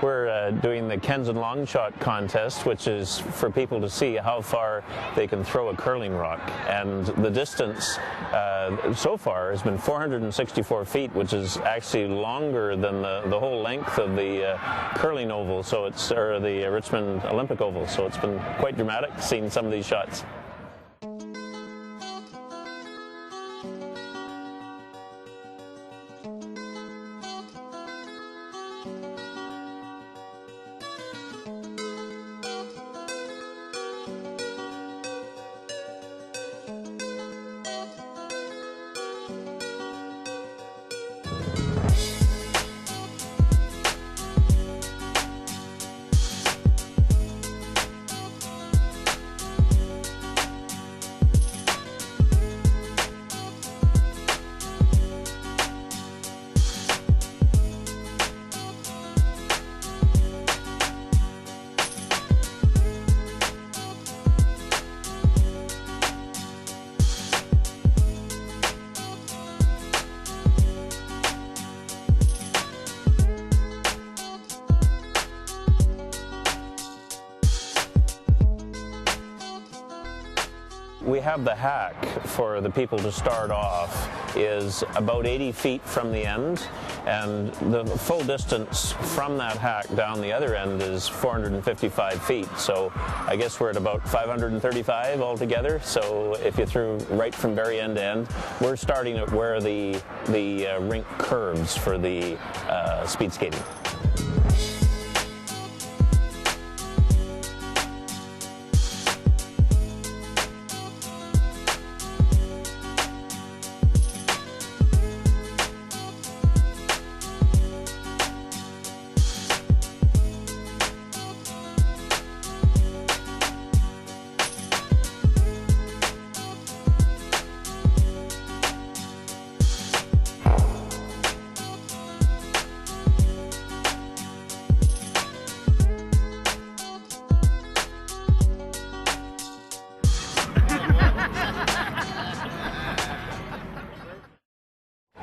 We're doing the Kenzen long shot contest, which is for people to see how far they can throw a curling rock. And the distance so far has been 464 feet, which is actually longer than the whole length of the curling oval, so it's or the Richmond Olympic Oval. So it's been quite dramatic seeing some of these shots. We have the hack for the people to start off is about 80 feet from the end, and the full distance from that hack down the other end is 455 feet. So I guess we're at about 535 altogether. So if you threw right from very end to end, we're starting at where the rink curves for the speed skating.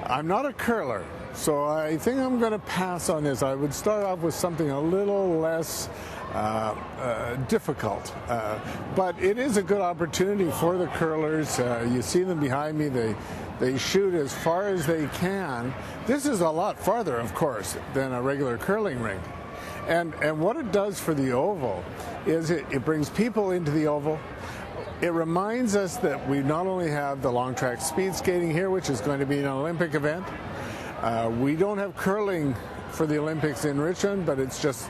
I'm not a curler, so I think I'm going to pass on this. I would start off with something a little less difficult, but it is a good opportunity for the curlers. You see them behind me. They shoot as far as they can. This is a lot farther, of course, than a regular curling rink. And what it does for the oval is it brings people into the oval. It reminds us that we not only have the long track speed skating here, which is going to be an Olympic event. We don't have curling for the Olympics in Richmond, but it's just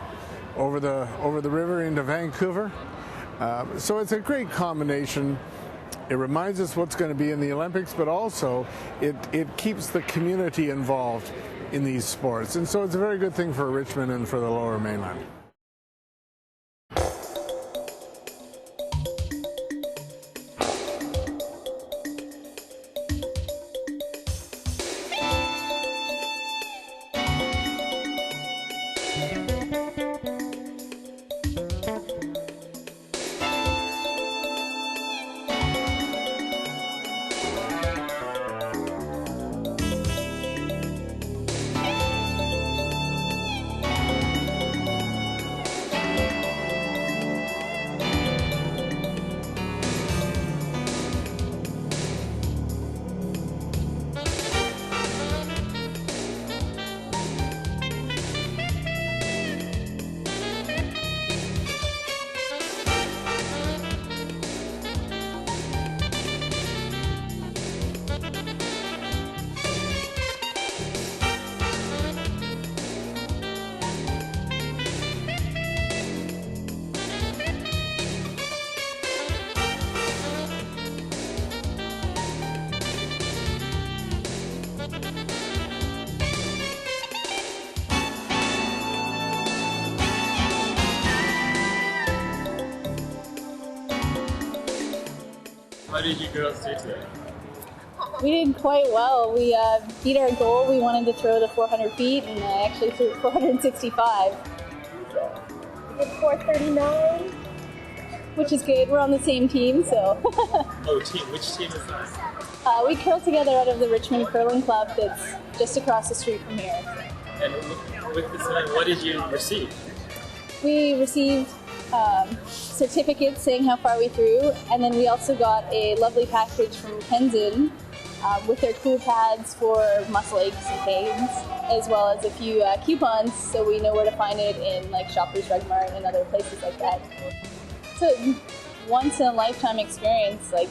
over the river into Vancouver. So it's a great combination. It reminds us what's going to be in the Olympics, but also it keeps the community involved in these sports. And so it's a very good thing for Richmond and for the Lower Mainland. How did you girls do today? We did quite well. We beat our goal. We wanted to throw the 400 feet, and I actually threw 465. We did 439. Which is good. We're on the same team, so. Oh, team. Which team is that? We curl together out of the Richmond Curling Club that's just across the street from here. And with this event, what did you receive? We received certificates saying how far we threw, and then we also got a lovely package from Kenzen with their cool pads for muscle aches and pains, as well as a few coupons so we know where to find it in like Shoppers Drug Mart and other places like that. So once in a lifetime experience, like,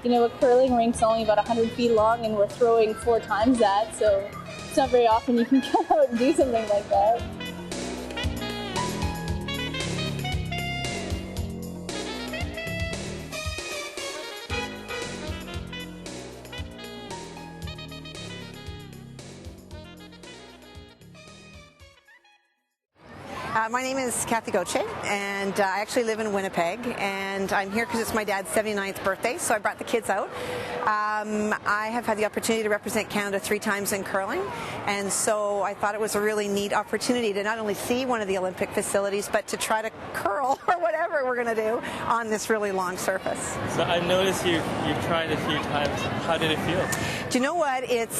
you know, a curling rink's only about 100 feet long and we're throwing 4 times that, so it's not very often you can come out and do something like that. My name is Kathy Gauthier, and I actually live in Winnipeg, and I'm here because it's my dad's 79th birthday, so I brought the kids out. I have had the opportunity to represent Canada 3 times in curling, and so I thought it was a really neat opportunity to not only see one of the Olympic facilities, but to try to curl, or whatever we're going to do, on this really long surface. So I noticed you've tried a few times. How did it feel? Do you know what? It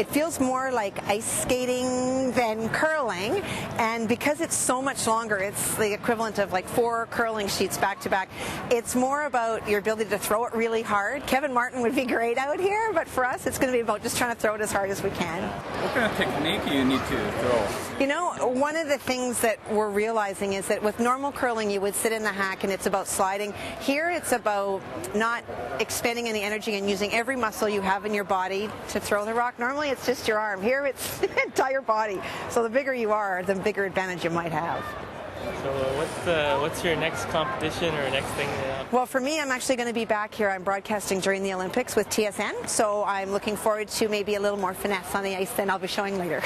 feels more like ice skating than curling, and because it's so much longer, it's the equivalent of like 4 curling sheets back to back. It's more about your ability to throw it really hard. Kevin Martin would be great out here, but for us it's going to be about just trying to throw it as hard as we can. What kind of technique do you need to throw? You know, one of the things that we're realizing is that with normal curling you would sit in the hack and it's about sliding. Here it's about not expending any energy and using every muscle you have in your body to throw the rock. Normally it's just your arm. Here it's the entire body. So the bigger you are, the bigger advantage you might have. So what's your next competition or next thing? Well, for me, I'm actually going to be back here. I'm broadcasting during the Olympics with TSN, so I'm looking forward to maybe a little more finesse on the ice than I'll be showing later.